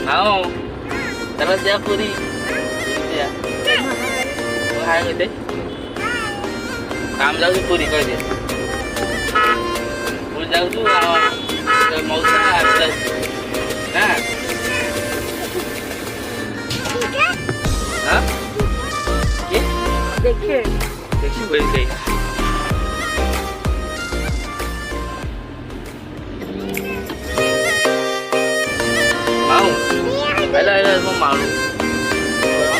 Mau. Terus dia puri. Ya. Hai người đấy. काम जाऊ पूरी कर दे। पूरी जाऊ तू मौसा प्लस ना। हाँ? ये? देखिए देखिए वही गई। Mau. Đây con màu.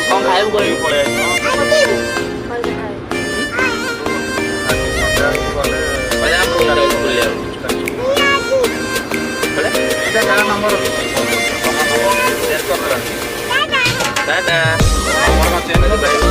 Con thấy không quên. Banyak aku udah kuliah. Boleh? Kita sekarang nomor. Dadah. Nomor macam ini baik.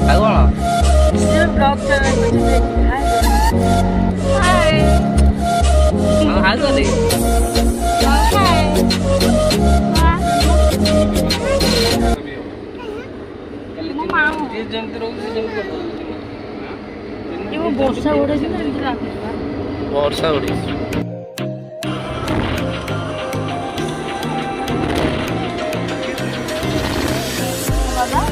Phải không nào? Still vlog cho anh mới chụp hình. Hi. Nó hái rồi đi. ବର୍ଷା ଉଡେଇଛି ନା ଏମିତି ଲାଗୁଛି ବା। ବର୍ଷା ଉଡେଇଛି। ବାବା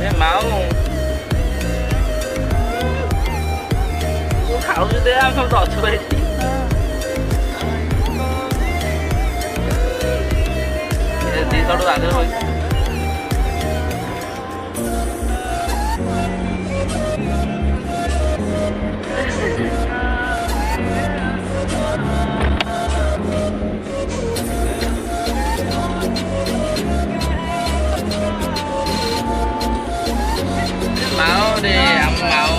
ଏ ମାଉ ତୁ ଖାଉଛୁ ଦେ ଆମେ ସବୁ ଅଛୁ ଏଠି। ଦି ସଟୁ ଆଗରେ ରହିଛି। Mau deh, aku mau.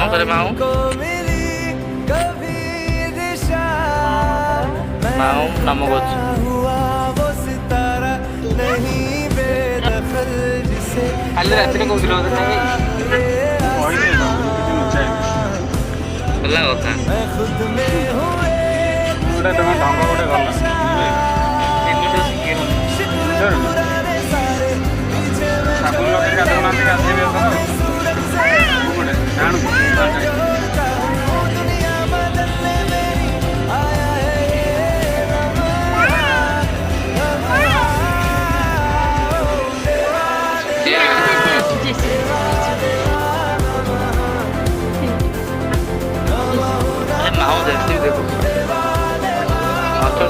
Mau ke mau? Mau nama gue. Alir aja kan kau bilang tadi. Oh ini loh, itu lucu. Belah kan? Udah dengan tangga udah kalah. Ini tuh sikit. Sure. Sabun lo kan kata nanti kasih dia sana. Udah, jangan lupa.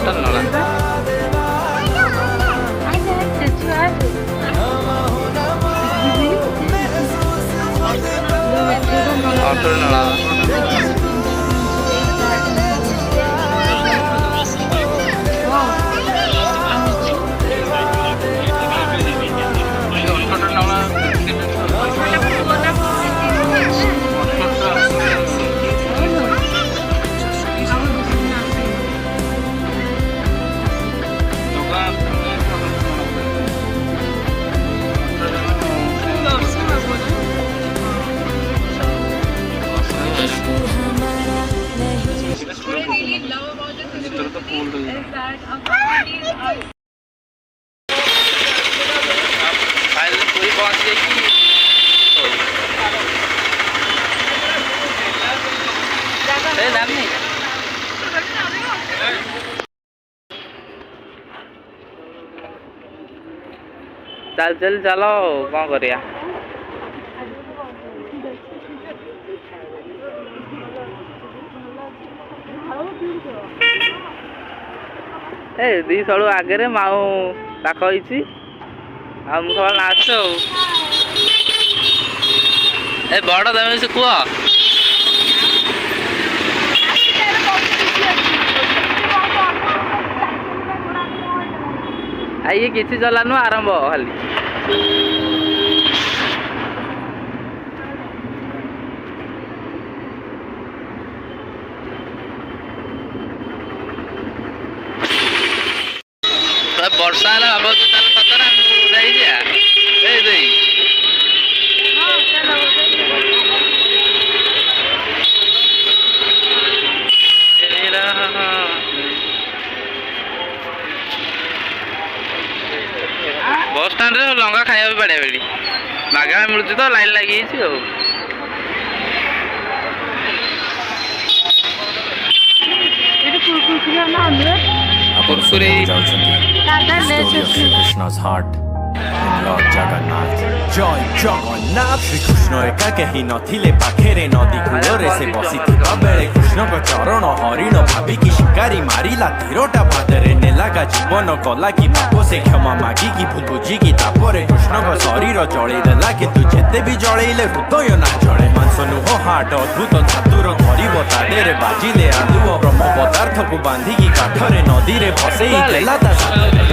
ଅଟର ନଳା ଅଟର ନଳା पूरी पहुंच जाएगी दाम नहीं चल चल चलो कौन करिया ए दी सड़ू आगे माऊ पाख होती मुझे नाच ए बड़ तमें से कह ये किसी चलानु आरंभ खाली वर्षा हम सतरा बस स्टाण्ड लंगा खाया पड़े बेली मागा मिलूँ तो लाइन लगी Krishna's heart in Lord Jagannath. Joy Jagannath. Shri Krishna eka kehi nathile pakhre nadi kulore se basiଥିବା bele Krishnaଙ୍କ ଚରଣ ହରିଣ ଭାବିକି ଶିକାରୀ ମାରିଲା ତୀରଟା ପାଦରେ ନେଲାଗା ଜୀବନ କଲା କି ପାପ ସେ କ୍ଷମା ମାଗିକି ଭୁଲ ବୁଝିକି ତାପରେ କୃଷ୍ଣଙ୍କ ଶରୀର ଜଳେଇ ଦେଲା କିନ୍ତୁ ଯେତେ ବି ଜଳେଇଲେ ହୃଦୟ ନା ଜଳେ ମାଂସ ନୁହଁ ହାଟ ଅଦ୍ଭୁତ ଧାତୁର କରିବ ତା ଦେହରେ ବାଜିଲେ ଆଲୁଅ ବ୍ରହ୍ମ ପଦାର୍ଥକୁ ବାନ୍ଧିକି କାଠରେ ନଦୀରେ ଭସେଇ ଦେଲା ତା ସାଥରେ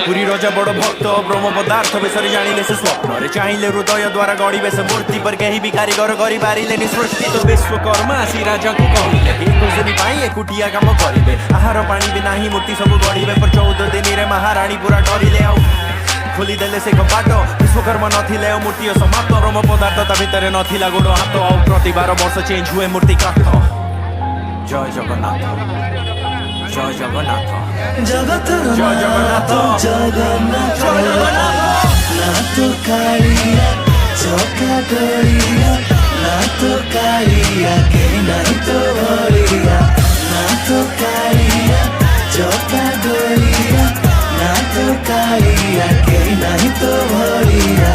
पुरी रजा बड़ भक्त ब्रह्म पदार्थ बेसरे जानिले से स्वप्न चाहिए हृदय द्वारा गढ़े से मूर्ति पर कहीं भी कारीगर कर पारे सृष्टि तो विश्वकर्मा आसी राजा को कहले एकुटिया काम करेंगे आहार पानी भी ना मूर्ति सब गढ़े पर 14 दिन रे महाराणी पूरा डरिले खोलीदेले से कपाट विश्वकर्मा नथिले मूर्ति समाप्त ब्रह्म पदार्थ ता भितर नथिला गोड़ हाथ आ प्रति 12 वर्ष चेंज हुए मूर्ति काठ जय जगन्नाथ जय जगन्नाथ जगत जय जगन्नाथ जगन्नाथ ना तो कालिया चौका डोरिया ना तो कालिया के नहीं तो भरिया ना तो कालिया चौका डोरिया ना तो कालिया के नहीं तो भरिया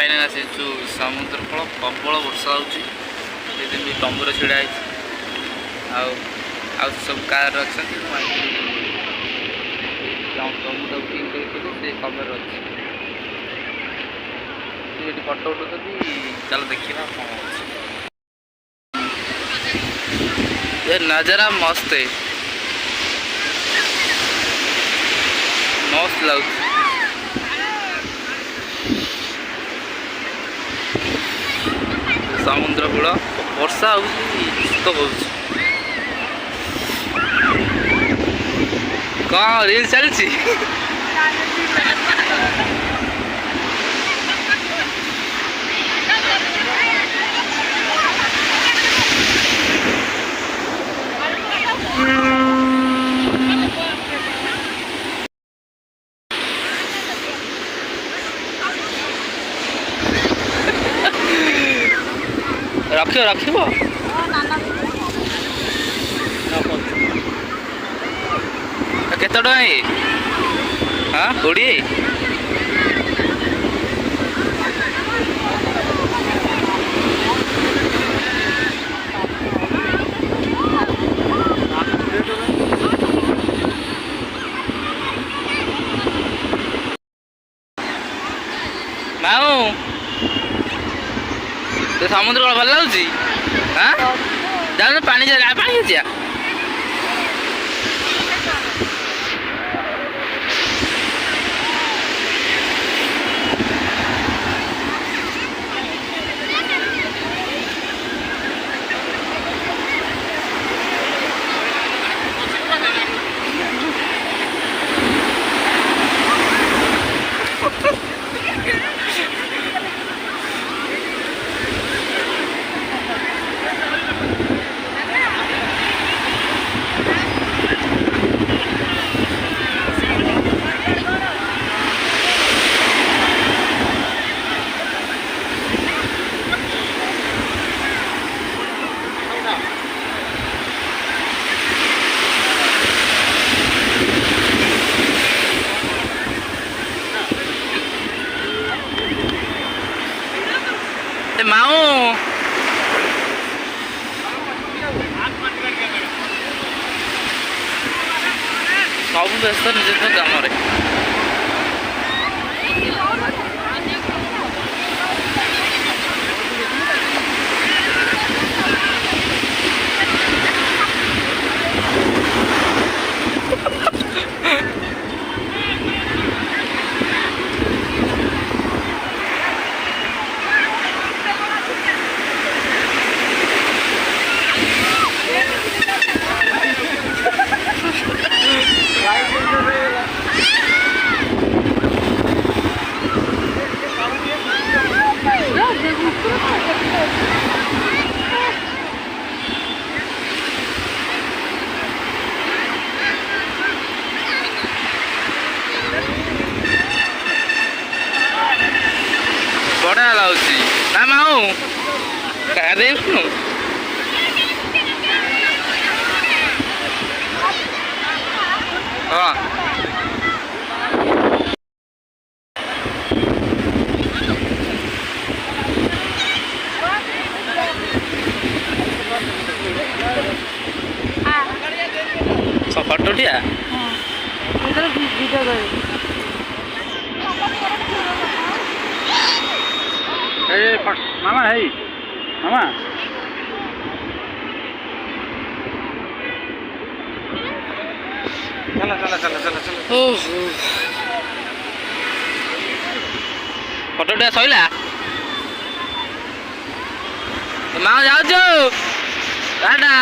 फाइनाल आसीचु समुद्र कूल प्रबल वर्षा होची भी तंबूर छिड़ा सब कार अच्छा बुकिंग से कवर अच्छी फटो उठुଛନ୍ତି चल देखा कौन ये नजारा मस्त है मस्त लग समुद्र कूल वर्षा शीत हो कौन रील चलती रखियो रखियो केते टका ये हाँ 20 माऊ तो समुद्र कूल भल लगुच हाँ जाओ पानी जा पानी जा माऊ सब व्यस्त निज कम बढ़िया लगुच ना माऊ देखु हाँ फोटो टिया मामा है मामा चला चला चला चला चला फोटो टिया सैला माँ जाऊँ टाटा